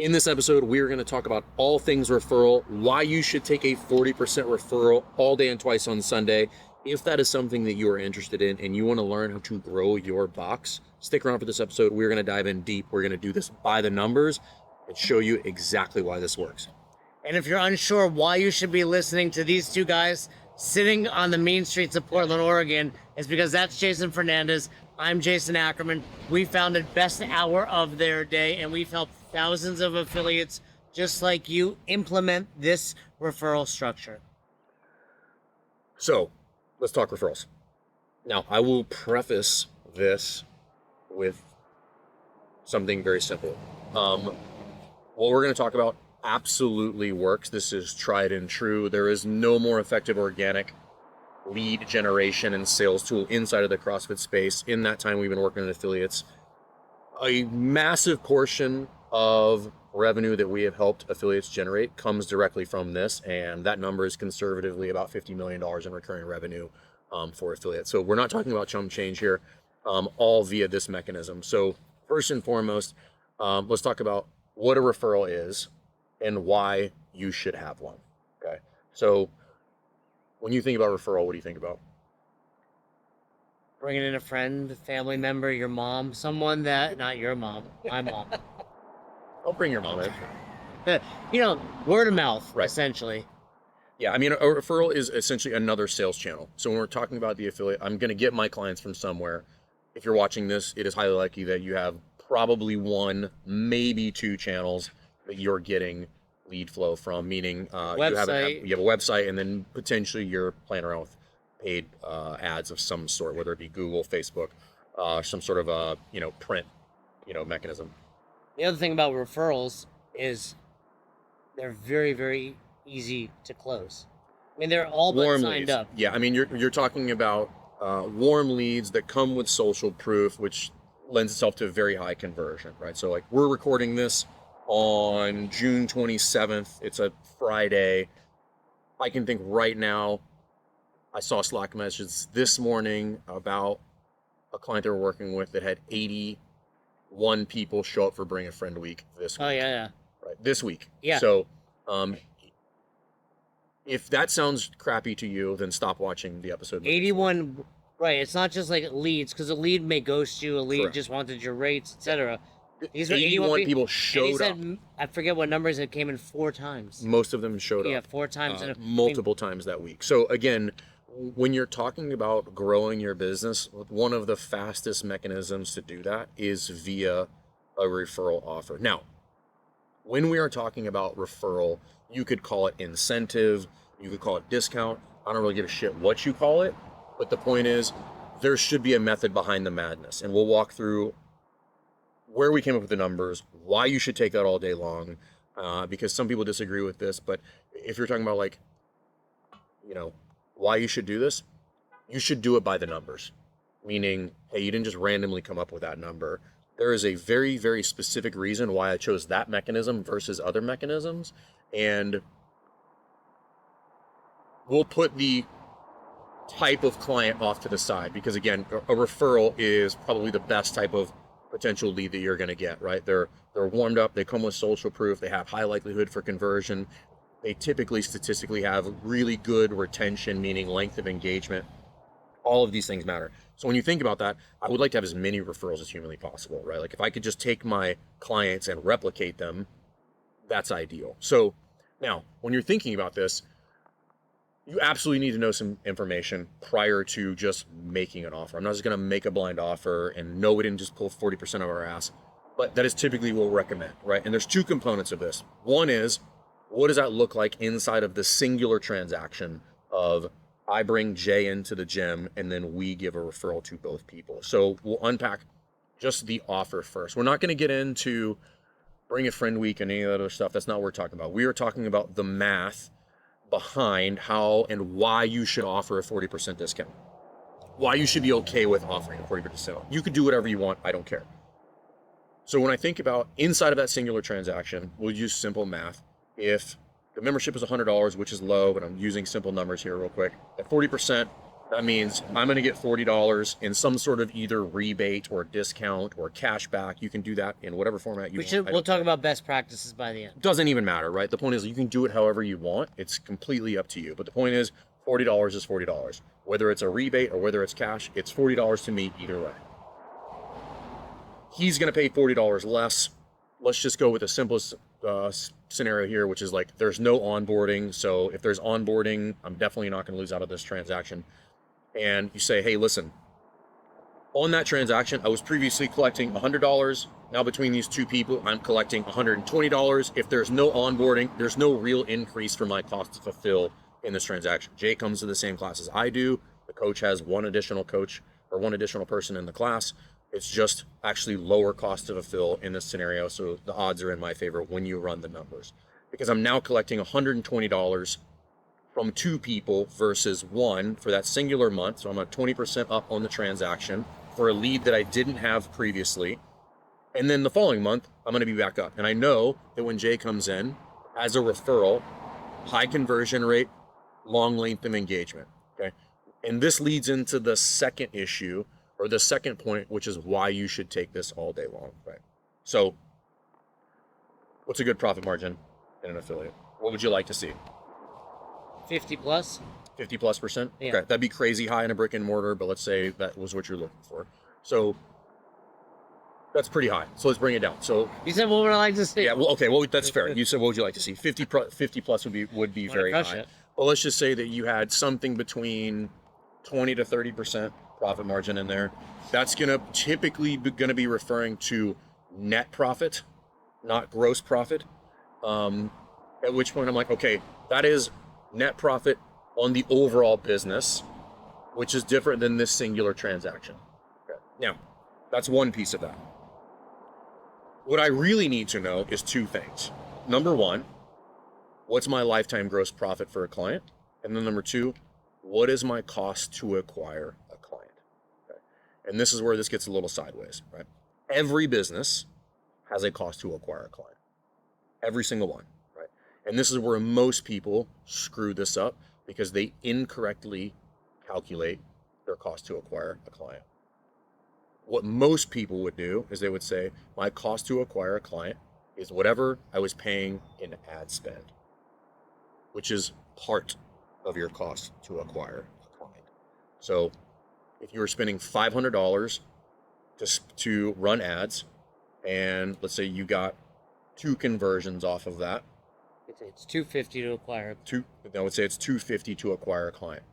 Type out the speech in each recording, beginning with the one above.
In this episode, we're going to talk about all things referral, why you should take a 40% referral all day and twice on Sunday. If that is something that you are interested in and you want to learn how to grow your box, stick around for this episode. We're going to dive in deep. We're going to do this by the numbers and show you exactly why this works. And if you're unsure why you should be listening to these two guys sitting on the mean streets of Portland, Oregon, it's because that's Jason Fernandez. I'm Jason Ackerman. We founded Best Hour of Their Day, and we've helped thousands of affiliates just like you implement this referral structure. So let's talk referrals. Now, I will preface this with something very simple. What we're going to talk about absolutely works. This is tried and true. There is no more effective organic lead generation and sales tool inside of the CrossFit space. In that time we've been working with affiliates, a massive portion of revenue that we have helped affiliates generate comes directly from this, and that number is conservatively about $50 million in recurring revenue for affiliates. So we're not talking about chump change here, all via this mechanism. So first and foremost, let's talk about what a referral is and why you should have one. Okay, so when you think about referral, what do you think about? Bringing in a friend, family member, your mom, someone that, not your mom, my mom. Don't bring your mom in. Word of mouth, Right. Essentially. Yeah, I mean, a referral is essentially another sales channel. So when we're talking about the affiliate, I'm going to get my clients from somewhere. If you're watching this, it is highly likely that you have probably one, maybe two channels that you're getting lead flow from, meaning you have a website, and then potentially you're playing around with paid ads of some sort, whether it be Google, Facebook, some sort of print mechanism. The other thing about referrals is they're very, very easy to close. I mean, they're all but signed leads. up. Yeah, I mean, you're talking about warm leads that come with social proof, which lends itself to a very high conversion, right? So like we're recording this on June 27th. It's a Friday. I can think right now, I saw a Slack message this morning about a client they were working with that had 81 people show up for Bring a Friend Week this week. Oh, yeah. Right, this week. Yeah. So if that sounds crappy to you, then stop watching the episode. 81, right. It's not just like leads, because a lead may ghost you, a lead Correct. Just wanted your rates, etc. These are 81 people showed up. I forget what numbers it came in 4 times. Most of them showed up. Yeah, 4 times. Multiple times that week. So again, when you're talking about growing your business, one of the fastest mechanisms to do that is via a referral offer. Now, when we are talking about referral, you could call it incentive, you could call it discount. I don't really give a shit what you call it, but the point is there should be a method behind the madness, and we'll walk through where we came up with the numbers, why you should take that all day long, because some people disagree with this. But if you're talking about why you should do this, you should do it by the numbers. Meaning, hey, you didn't just randomly come up with that number. There is a very, very specific reason why I chose that mechanism versus other mechanisms. And we'll put the type of client off to the side, because again, a referral is probably the best type of potential lead that you're going to get, right? They're warmed up, they come with social proof, they have high likelihood for conversion, they typically statistically have really good retention, meaning length of engagement. All of these things matter. So when you think about that, I would like to have as many referrals as humanly possible, right? Like if I could just take my clients and replicate them, that's ideal. So now when you're thinking about this, you absolutely need to know some information prior to just making an offer. I'm not just going to make a blind offer and no, we didn't just pull 40% of our ass, but that is typically what we'll recommend, right? And there's 2 components of this. One is, what does that look like inside of the singular transaction of I bring Jay into the gym and then we give a referral to both people. So we'll unpack just the offer first. We're not going to get into Bring a Friend Week and any of that other stuff. That's not what we're talking about. We are talking about the math behind how and why you should offer a 40% discount. Why you should be okay with offering a 40% discount. You could do whatever you want. I don't care. So when I think about inside of that singular transaction, we'll use simple math. If the membership is $100, which is low, but I'm using simple numbers here real quick. At 40%, That means I'm going to get $40 in some sort of either rebate or discount or cash back. You can do that in whatever format you want. We'll talk about best practices by the end. Doesn't even matter, right? The point is you can do it however you want. It's completely up to you. But the point is $40 is $40. Whether it's a rebate or whether it's cash, it's $40 to me either way. He's going to pay $40 less. Let's just go with the simplest scenario here, which is like there's no onboarding. So if there's onboarding, I'm definitely not going to lose out of this transaction. And you say, hey, listen, on that transaction, I was previously collecting $100. Now between these two people, I'm collecting $120. If there's no onboarding, there's no real increase for my cost to fulfill in this transaction. Jay comes to the same class as I do. The coach has one additional coach or one additional person in the class. It's just actually lower cost to fulfill in this scenario. So the odds are in my favor when you run the numbers, because I'm now collecting $120 from two people versus one for that singular month. So I'm at 20% up on the transaction for a lead that I didn't have previously. And then the following month, I'm going to be back up. And I know that when Jay comes in as a referral, high conversion rate, long length of engagement. Okay. And this leads into the second issue or the second point, which is why you should take this all day long. Right. So what's a good profit margin in an affiliate? What would you like to see? 50 plus? 50+%? Yeah. Okay, that'd be crazy high in a brick and mortar, but let's say that was what you're looking for. So that's pretty high. So let's bring it down. So You said what would I like to see? yeah, well, okay, well that's fair. You said what would you like to see? 50 plus would be very high. It. Well, let's just say that you had something between 20 to 30% profit margin in there. That's typically gonna be referring to net profit, not gross profit. At which point I'm like, okay, that is net profit on the overall business, which is different than this singular transaction. Okay. Now, that's one piece of that. What I really need to know is two things. Number one, what's my lifetime gross profit for a client? And then number two, what is my cost to acquire a client? Okay. And this is where this gets a little sideways, right? Every business has a cost to acquire a client. Every single one. And this is where most people screw this up because they incorrectly calculate their cost to acquire a client. What most people would do is they would say, my cost to acquire a client is whatever I was paying in ad spend, which is part of your cost to acquire a client. So if you were spending $500 to run ads, and let's say you got 2 conversions off of that, it's $250 to acquire. I would say it's $250 to acquire a client.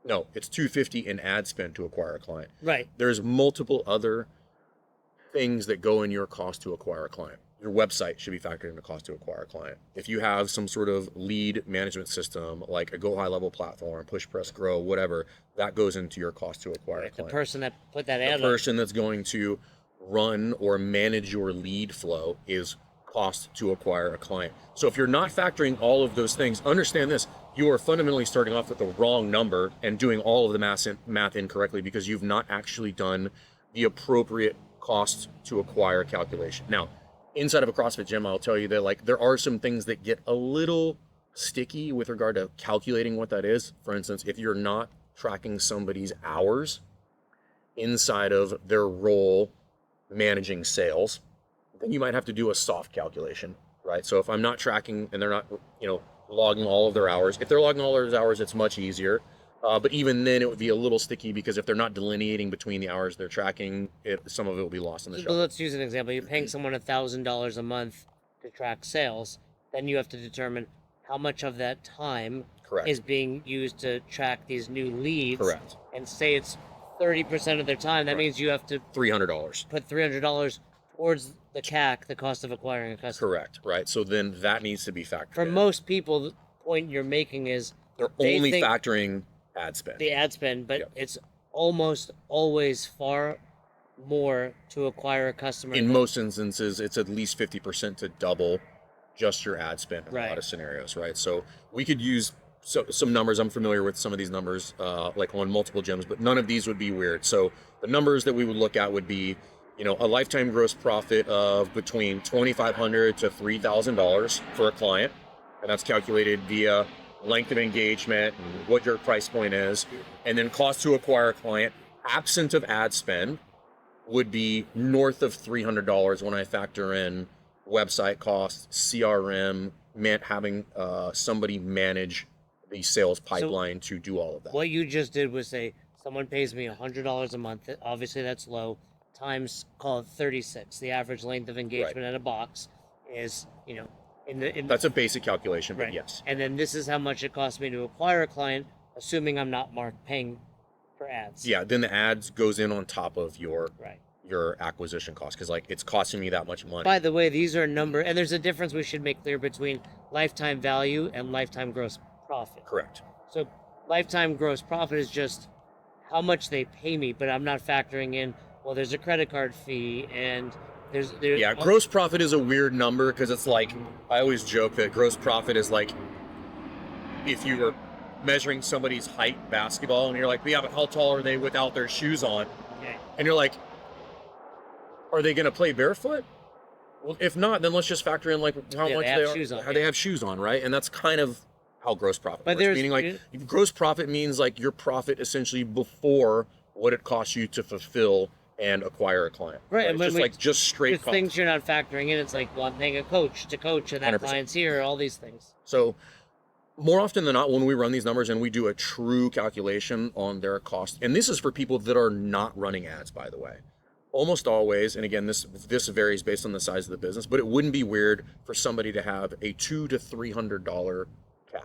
No, it's $250 in ad spend to acquire a client. Right. There's multiple other things that go in your cost to acquire a client. Your website should be factored into cost to acquire a client. If you have some sort of lead management system, like a Go High Level platform, Push Press Grow, whatever, that goes into your cost to acquire a client. The person that put that ad The person that's going to run or manage your lead flow is cost to acquire a client. So if you're not factoring all of those things, understand this, you are fundamentally starting off with the wrong number and doing all of the math incorrectly because you've not actually done the appropriate cost to acquire calculation. Now, inside of a CrossFit gym, I'll tell you that like there are some things that get a little sticky with regard to calculating what that is. For instance, if you're not tracking somebody's hours inside of their role managing sales, then you might have to do a soft calculation, right? So if I'm not tracking and they're not, logging all of their hours, if they're logging all of their hours, it's much easier. But even then it would be a little sticky because if they're not delineating between the hours they're tracking, some of it will be lost in the shuffle. Let's use an example. You're paying someone $1,000 a month to track sales. Then you have to determine how much of that time Correct. is being used to track these new leads. Correct. And say it's 30% of their time. That Correct. means you have to $300. put $300 towards the CAC, the cost of acquiring a customer. Correct, right? So then that needs to be factored For in. most people, the point you're making is They're they only think factoring ad spend. the ad spend, but Yep. it's almost always far more to acquire a customer. In most instances, it's at least 50% to double just your ad spend in a Right. lot of scenarios, right? So we could use some numbers. I'm familiar with some of these numbers, like on multiple gyms, but none of these would be weird. So the numbers that we would look at would be, a lifetime gross profit of between $2,500 to $3,000 for a client, and that's calculated via length of engagement, and what your price point is, and then cost to acquire a client, absent of ad spend, would be north of $300 when I factor in website costs, CRM, having somebody manage the sales pipeline to do all of that. What you just did was say, someone pays me $100 a month. Obviously, that's low. Times, call it 36. The average length of engagement in a box is, That's a basic calculation, but right. yes. And then this is how much it costs me to acquire a client, assuming I'm not paying for ads. Yeah, then the ads goes in on top of your Right. your acquisition cost, because like it's costing me that much money. By the way, these are and there's a difference we should make clear between lifetime value and lifetime gross profit. Correct. So lifetime gross profit is just how much they pay me, but I'm not factoring in, well, there's a credit card fee and there's Yeah, gross profit is a weird number because it's like, I always joke that gross profit is like if you were measuring somebody's height basketball and you're like, yeah, but how tall are they without their shoes on? Okay. And you're like, are they going to play barefoot? Well, if not, then let's just factor in like how much they have shoes on, right? And that's kind of how gross profit works. Meaning like gross profit means like your profit essentially before what it costs you to fulfill and acquire a client. Right. It's just like just straight cost. Things you're not factoring in. It's like, well, I'm paying a coach to coach and that 100%. client's here, all these things. So more often than not, when we run these numbers and we do a true calculation on their cost, and this is for people that are not running ads, by the way, almost always, and again, this varies based on the size of the business, but it wouldn't be weird for somebody to have a $200 to $300 CAC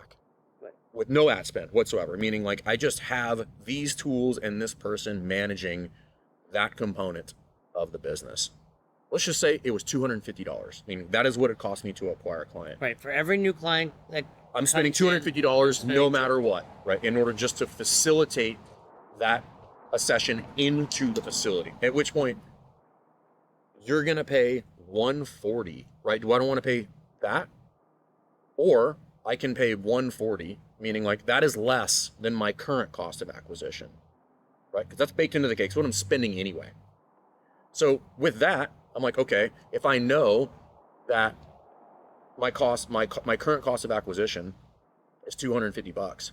with no ad spend whatsoever. Meaning like, I just have these tools and this person managing that component of the business. Let's just say it was $250. Meaning that is what it cost me to acquire a client. Right. For every new client that I'm spending $250 no matter what, right? In order just to facilitate a session into the facility. At which point you're going to pay $140, right? Do I don't want to pay that? Or I can pay $140, meaning like that is less than my current cost of acquisition, right? Because that's baked into the cake. It's what I'm spending anyway. So with that, I'm like, okay, if I know that my current cost of acquisition is $250,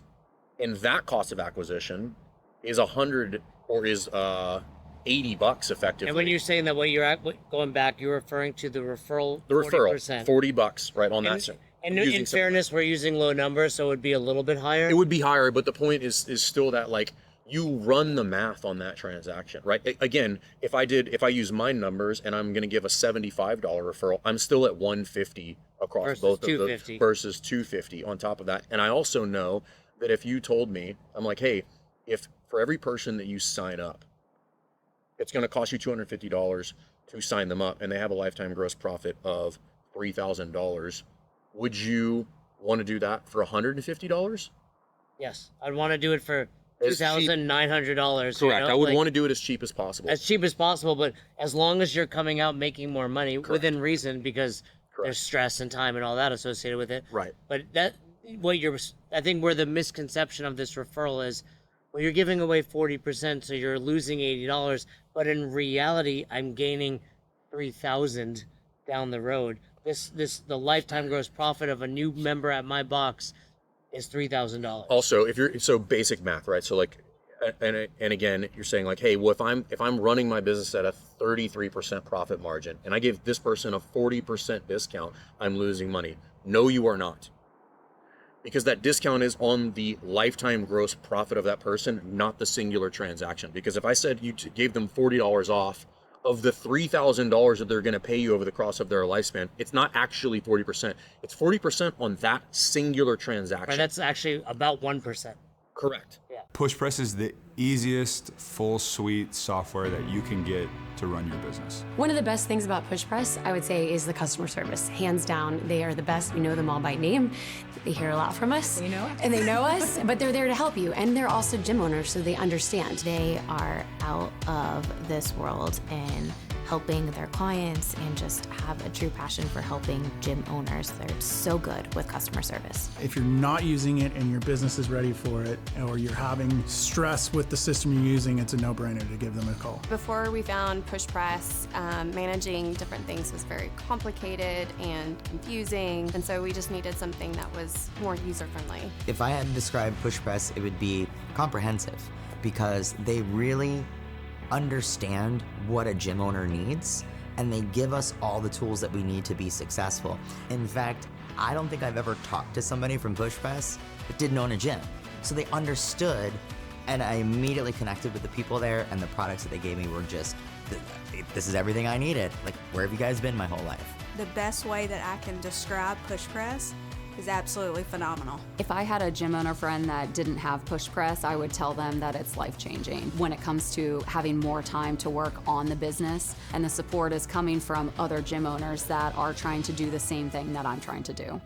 and that cost of acquisition is $100 or is $80 effectively. And when you're saying that, what you're going back, you're referring to the referral. The referral, $40, right on that. And in fairness, we're using low numbers, so it would be a little bit higher. It would be higher, but the point is still that like you run the math on that transaction, right? Again, if I use my numbers and I'm going to give a $75 referral, I'm still at $150 across versus both $250. of those versus $250 on top of that. And I also know that if you told me, I'm like, hey, if for every person that you sign up, it's going to cost you $250 to sign them up, and they have a lifetime gross profit of $3,000, would you want to do that for $150? Yes, I'd want to do it for $2,900. Correct. I would want to do it as cheap as possible. As cheap as possible, but as long as you're coming out making more money within reason, because there's stress and time and all that associated with it. Right. But I think where the misconception of this referral is, well, you're giving away 40%, so you're losing $80, but in reality, I'm gaining $3,000 down the road. The lifetime gross profit of a new member at my box is $3,000. Also, so basic math, right? So like, and again, you're saying like, hey, well, if I'm running my business at a 33% profit margin and I give this person a 40% discount, I'm losing money. No, you are not. Because that discount is on the lifetime gross profit of that person, not the singular transaction. Because if I said you gave them $40 off of the $3,000 that they're going to pay you over the course of their lifespan, it's not actually 40%. It's 40% on that singular transaction. Right, that's actually about 1%. Correct. Yeah. PushPress is the easiest full suite software that you can get to run your business. One of the best things about PushPress, I would say, is the customer service. Hands down, they are the best. We know them all by name. They hear a lot from us. They know us. And they know us, but they're there to help you. And they're also gym owners, so they understand. They are out of this world and helping their clients and just have a true passion for helping gym owners. They're so good with customer service. If you're not using it and your business is ready for it, or you're having stress with the system you're using, it's a no-brainer to give them a call. Before we found Push Press, managing different things was very complicated and confusing, and so we just needed something that was more user-friendly. If I had to describe Push Press, it would be comprehensive, because they really understand what a gym owner needs, and they give us all the tools that we need to be successful. In fact, I don't think I've ever talked to somebody from Push Press that didn't own a gym. So they understood, and I immediately connected with the people there, and the products that they gave me were just, this is everything I needed. Like, where have you guys been my whole life? The best way that I can describe Push Press is absolutely phenomenal. If I had a gym owner friend that didn't have Push Press, I would tell them that it's life-changing when it comes to having more time to work on the business, and the support is coming from other gym owners that are trying to do the same thing that I'm trying to do.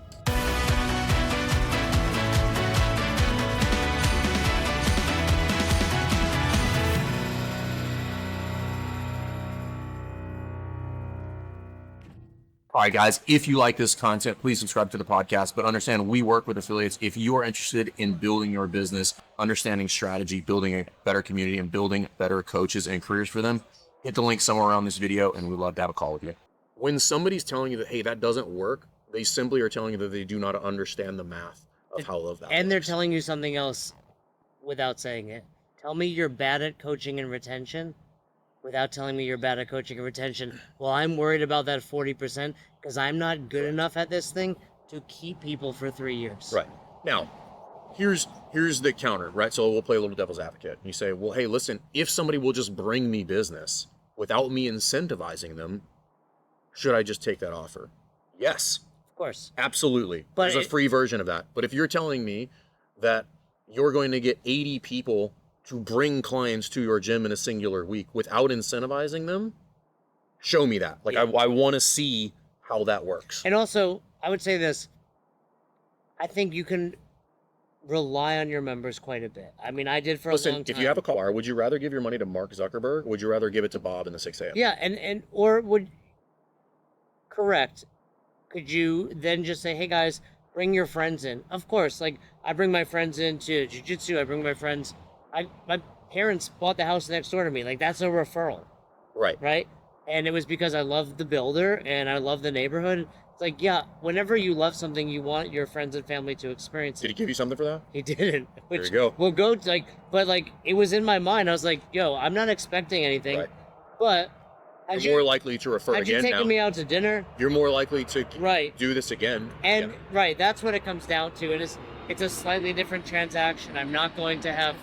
All right, guys, if you like this content, please subscribe to the podcast. But understand, we work with affiliates. If you are interested in building your business, understanding strategy, building a better community, and building better coaches and careers for them, hit the link somewhere around this video, and we'd love to have a call with you. When somebody's telling you that, hey, that doesn't work, they simply are telling you that they do not understand the math of how that And they're works. telling you something else without saying it. Tell me you're bad at coaching and retention without telling me you're bad at coaching and retention. Well, I'm worried about that 40% because I'm not good enough at this thing to keep people for 3 years. Right. Now, here's the counter, right? So we'll play a little devil's advocate. You say, well, hey, listen, if somebody will just bring me business without me incentivizing them, should I just take that offer? Yes. Of course. Absolutely. But There's a free version of that. But if you're telling me that you're going to get 80 people to bring clients to your gym in a singular week without incentivizing them, show me that. Like, Yeah. I want to see how that works. And also, I would say this. I think you can rely on your members quite a bit. I mean, I did for a long Listen, time. if you have a car, would you rather give your money to Mark Zuckerberg? Or would you rather give it to Bob in the 6 a.m.? Yeah, and or would, correct. Could you then just say, hey guys, bring your friends in? Of course, like I bring my friends into jiu-jitsu, I bring my friends, my parents bought the house next door to me. Like that's a referral, Right. right? And it was because I love the builder and I love the neighborhood. It's like, yeah, whenever you love something, you want your friends and family to experience Did it. he give you something for that? He didn't. Which you go. We'll go to, like, but like it was in my mind. I was like, yo, I'm not expecting anything, Right. but You're more likely to refer had you again taken now. me out to dinner, You're more likely to right? do this again. And Yeah. right, that's what it comes down to. It's a slightly different transaction. I'm not going to have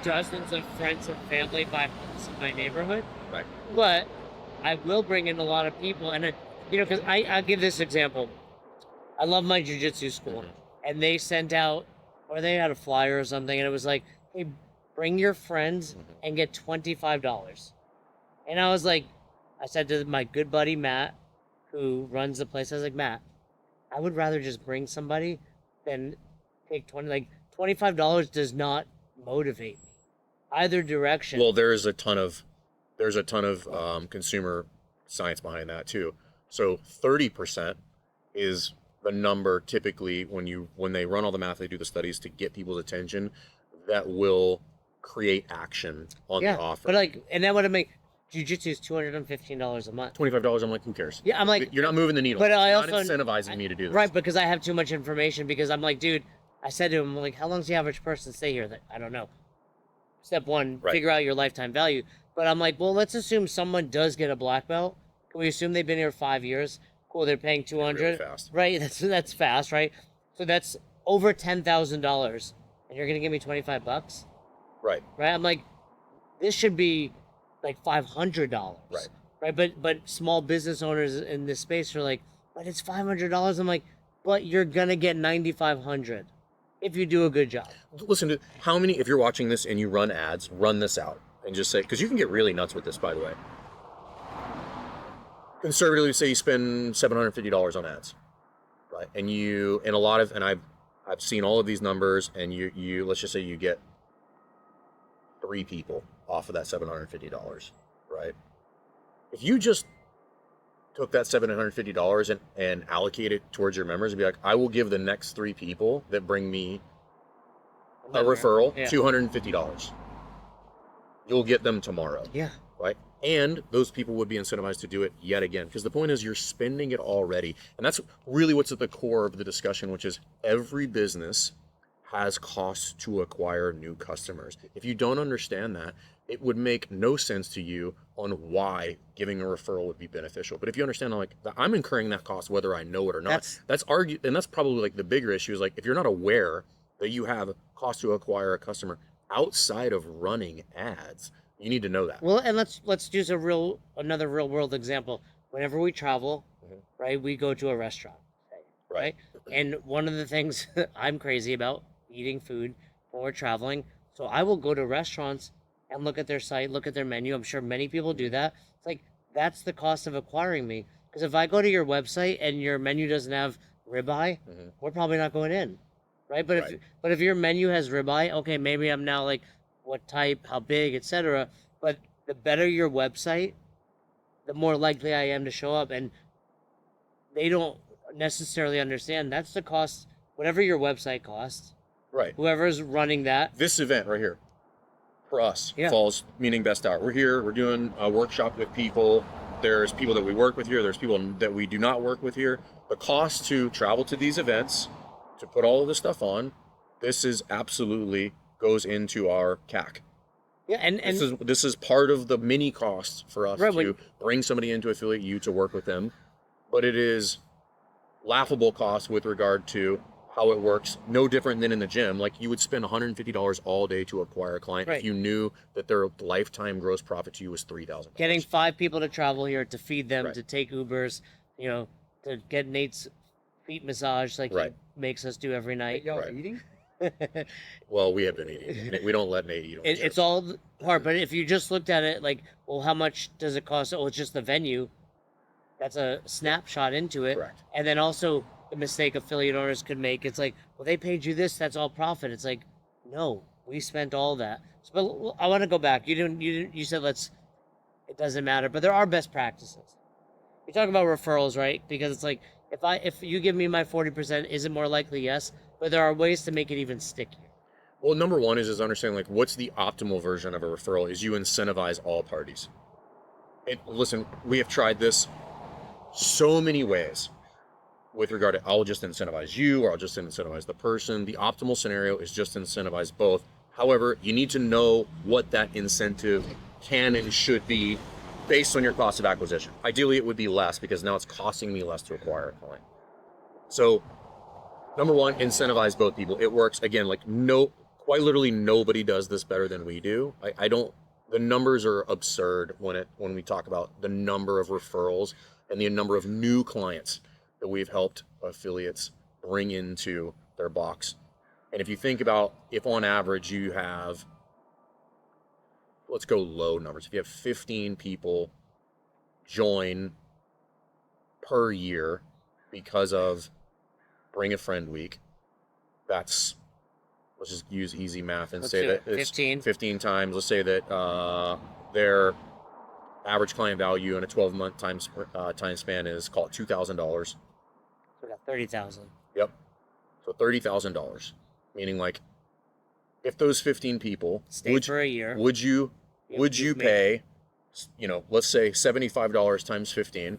dozens of friends and family buy homes in my neighborhood, Right. but I will bring in a lot of people. And because I'll give this example. I love my jiu-jitsu school, and they sent out, or they had a flyer or something, and it was like, hey, bring your friends and get $25. And I was like, I said to my good buddy Matt, who runs the place, I was like, Matt, I would rather just bring somebody than take $25 does not motivate me either direction. Well, there's a ton of consumer science behind that too. So 30% is the number typically when they run all the math, they do the studies to get people's attention that will create action on the offer. But like, and that would make jiu-jitsu is $215 a month. $25, I'm like, who cares? Yeah, I'm like, You're not moving the needle. But I You're also not incentivizing me to do this. Right, because I have too much information. Because I'm like, dude, I said to him, like, how long does the average person stay here? Like, I don't know. Step one, Right. figure out your lifetime value. But I'm like, well, let's assume someone does get a black belt. Can we assume they've been here 5 years? Cool, they're paying $200. Really fast. Right, that's fast, right? So that's over $10,000, and you're gonna give me $25, Right. right? I'm like, this should be like $500, Right. Right, but small business owners in this space are like, but it's $500. I'm like, but you're gonna get $9,500 if you do a good job. Listen to how many, if you're watching this and you run ads, run this out and just say, because you can get really nuts with this, by the way. Conservatively say you spend $750 on ads, right? And I've seen all of these numbers, and you let's just say you get 3 people off of that $750, right? If you just took that $750 and allocate it towards your members and be like, I will give the next 3 people that bring me a referral $250. You'll get them tomorrow. Yeah. Right? And those people would be incentivized to do it yet again. Because the point is you're spending it already. And that's really what's at the core of the discussion, which is every business has costs to acquire new customers. If you don't understand that, it would make no sense to you on why giving a referral would be beneficial. But if you understand, like, I'm incurring that cost whether I know it or not, that's probably like the bigger issue is like if you're not aware that you have cost to acquire a customer outside of running ads, you need to know that. Well, and let's use another real world example. Whenever we travel, right, we go to a restaurant, right? And one of the things I'm crazy about eating food when we're traveling, so I will go to restaurants and look at their site, look at their menu. I'm sure many people do that. It's like, that's the cost of acquiring me. Because if I go to your website and your menu doesn't have ribeye, we're probably not going in, right? But if your menu has ribeye, okay, maybe I'm now like, what type, how big, etc. But the better your website, the more likely I am to show up. And they don't necessarily understand that's the cost, whatever your website costs. Right. Whoever's running that. This event right here, for us, falls meaning best hour. We're here, we're doing a workshop with people. There's people that we work with here. There's people that we do not work with here. The cost to travel to these events, to put all of this stuff on, this is absolutely goes into our CAC. Yeah, and this is part of the mini cost for us to bring somebody into Affiliate U to work with them. But it is laughable cost with regard to how it works, no different than in the gym. Like, you would spend $150 all day to acquire a client if you knew that their lifetime gross profit to you was $3,000. Getting 5 people to travel here to feed them, to take Ubers, to get Nate's feet massaged like he makes us do every night. Y'all eating? Well, we have been eating. We don't let Nate eat. It's all hard, but if you just looked at it like, well, how much does it cost? Oh, it's just the venue. That's a snapshot into it. Correct. And then also the mistake affiliate owners could make, it's like, well, they paid you this, that's all profit. It's like, no, we spent all that. So, but I want to go back. You said it doesn't matter, but there are best practices. You're talking about referrals, right? Because it's like, if you give me my 40%, is it more likely? Yes, but there are ways to make it even stickier. Well, number one is understanding, like, what's the optimal version of a referral is you incentivize all parties. And listen, we have tried this so many ways with regard to, I'll just incentivize you or I'll just incentivize the person. The optimal scenario is just incentivize both. However, you need to know what that incentive can and should be based on your cost of acquisition. Ideally, it would be less because now it's costing me less to acquire a client. So, number one, incentivize both people. It works. Again, like, quite literally nobody does this better than we do. The numbers are absurd when we talk about the number of referrals and the number of new clients that we've helped affiliates bring into their box. And if you think about, if on average you have, let's go low numbers, if you have 15 people join per year because of Bring a Friend Week, let's just use easy math and say that it's 15 times. Let's say that their average client value in a 12-month time span is, call it $2,000. We got 30,000. Yep. So $30,000, meaning, like, if those 15 people stay for a year, would you pay, let's say $75 times 15?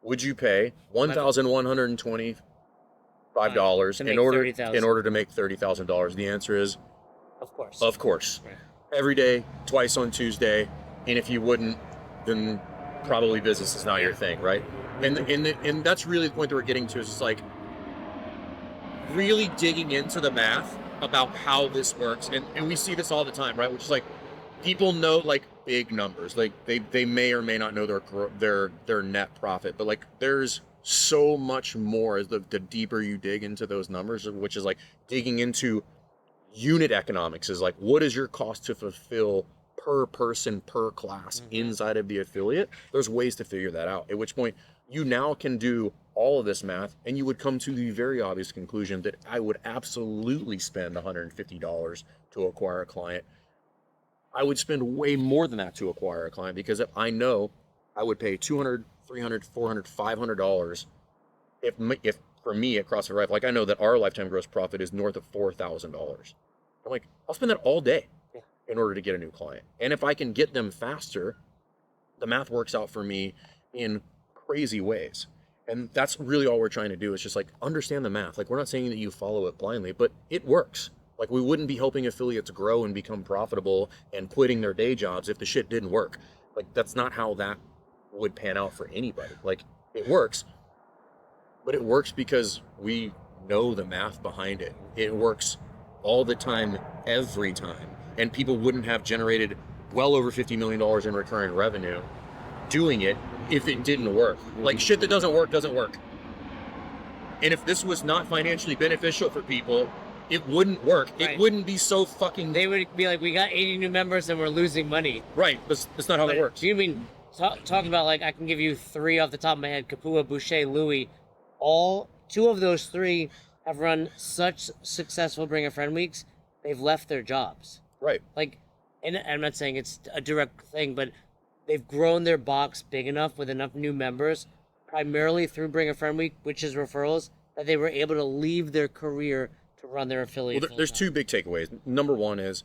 Would you pay $1,125 in order to make $30,000? The answer is, of course. Of course. Right. Every day, twice on Tuesday, and if you wouldn't, then probably business is not your thing, right? And that's really the point that we're getting to, is it's like really digging into the math about how this works. And we see this all the time, right? Which is like, people know, like, big numbers, like they may or may not know their net profit, but like, there's so much more as the deeper you dig into those numbers, which is like digging into unit economics, is like, what is your cost to fulfill per person, per class inside of the affiliate? There's ways to figure that out, at which point you now can do all of this math and you would come to the very obvious conclusion that I would absolutely spend $150 to acquire a client. I would spend way more than that to acquire a client, because if I know I would pay $200, $300, $400, $500 if for me at CrossFit Rifle, like I know that our lifetime gross profit is north of $4,000. I'm like, I'll spend that all day in order to get a new client. And if I can get them faster, the math works out for me in crazy ways. And that's really all we're trying to do, is just like understand the math. Like, we're not saying that you follow it blindly, but it works. Like, we wouldn't be helping affiliates grow and become profitable and quitting their day jobs if the shit didn't work. Like, that's not how that would pan out for anybody. Like, it works, but it works because we know the math behind it. It works all the time, every time. And people wouldn't have generated well over $50 million in recurring revenue doing it if it didn't work. Like, shit that doesn't work doesn't work. And if this was not financially beneficial for people, it wouldn't work. Right. It wouldn't be so fucking... They would be like, we got 80 new members and we're losing money. Right. That's not how that works. Do you mean, talking about, like, I can give you 3 off the top of my head, Kapua, Boucher, Louis, 2 of those 3 have run such successful Bring a Friend weeks, they've left their jobs. Right. Like, and I'm not saying it's a direct thing, but they've grown their box big enough with enough new members, primarily through Bring a Friend Week, which is referrals, that they were able to leave their career to run their affiliate. Well, there's 2 big takeaways. Number one is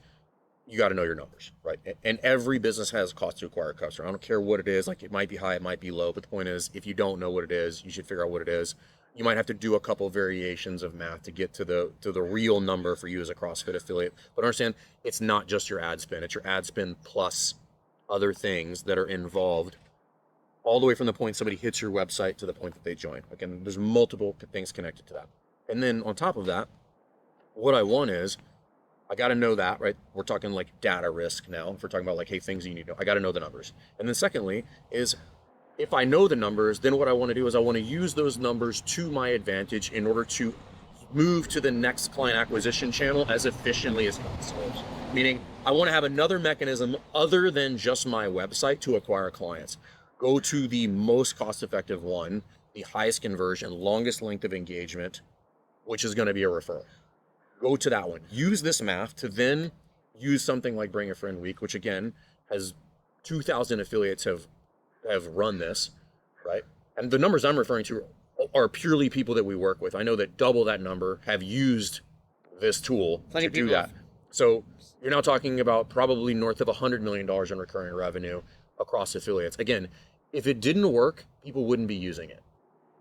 you got to know your numbers, right? And every business has a cost to acquire a customer. I don't care what it is. Like, it might be high, it might be low, but the point is, if you don't know what it is, you should figure out what it is. You might have to do a couple variations of math to get to the real number for you as a CrossFit affiliate. But understand, it's not just your ad spend. It's your ad spend plus other things that are involved, all the way from the point somebody hits your website to the point that they join. Again, there's multiple things connected to that. And then on top of that, what I want is, I got to know that, right? We're talking like data risk now. If we're talking about like, hey, things you need to know, I got to know the numbers. And then secondly is, if I know the numbers, then what I want to do is I want to use those numbers to my advantage in order to move to the next client acquisition channel as efficiently as possible. Meaning, I want to have another mechanism other than just my website to acquire clients. Go to the most cost-effective one, the highest conversion, longest length of engagement, which is going to be a referral. Go to that one. Use this math to then use something like Bring a Friend Week, which again has 2,000 affiliates have run this, right? And the numbers I'm referring to are purely people that we work with. I know that double that number have used this tool to do that. So you're now talking about probably north of $100 million in recurring revenue across affiliates. Again, if it didn't work, people wouldn't be using it,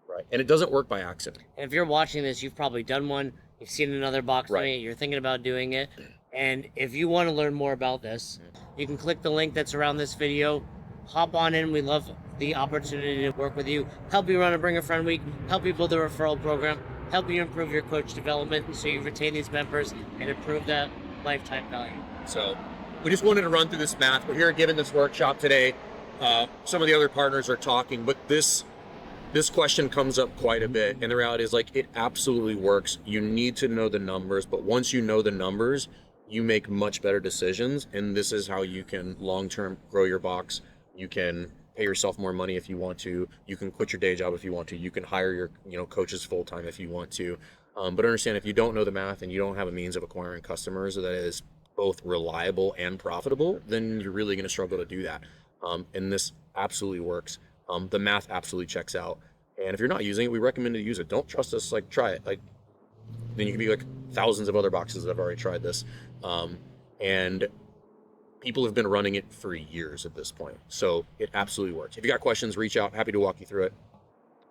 right? And it doesn't work by accident. And if you're watching this, you've probably done one, you've seen another box doing it, you're thinking about doing it. And if you want to learn more about this, you can click the link that's around this video. Hop on in. We love the opportunity to work with you, help you run a Bring a Friend Week, help you build a referral program, help you improve your coach development so you retain these members and improve that lifetime value. So we just wanted to run through this math. We're here giving this workshop today. Some of the other partners are talking, but this question comes up quite a bit. And the reality is, like, it absolutely works. You need to know the numbers, but once you know the numbers, you make much better decisions. And this is how you can long-term grow your box. You can pay yourself more money if you want to. You can quit your day job if you want to. You can hire your coaches full-time if you want to. But understand, if you don't know the math and you don't have a means of acquiring customers that is both reliable and profitable, then you're really going to struggle to do that. And this absolutely works. The math absolutely checks out. And if you're not using it, we recommend to use it. Don't trust us, like, try it. Like, then you can be like thousands of other boxes that have already tried this. And people have been running it for years at this point. So it absolutely works. If you got questions, reach out. Happy to walk you through it.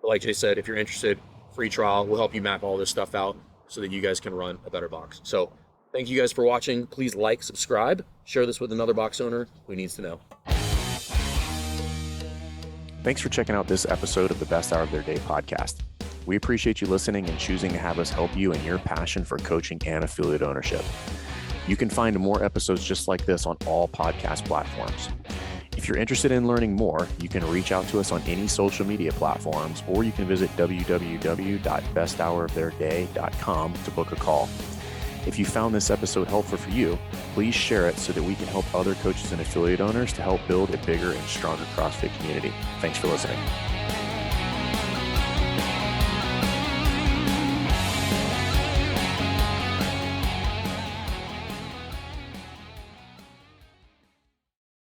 But like Jay said, if you're interested, free trial. We'll help you map all this stuff out so that you guys can run a better box. So thank you guys for watching. Please like, subscribe, share this with another box owner who needs to know. Thanks for checking out this episode of the Best Hour of Their Day podcast. We appreciate you listening and choosing to have us help you in your passion for coaching and affiliate ownership. You can find more episodes just like this on all podcast platforms. If you're interested in learning more, you can reach out to us on any social media platforms, or you can visit www.besthouroftheirday.com to book a call. If you found this episode helpful for you, please share it so that we can help other coaches and affiliate owners to help build a bigger and stronger CrossFit community. Thanks for listening.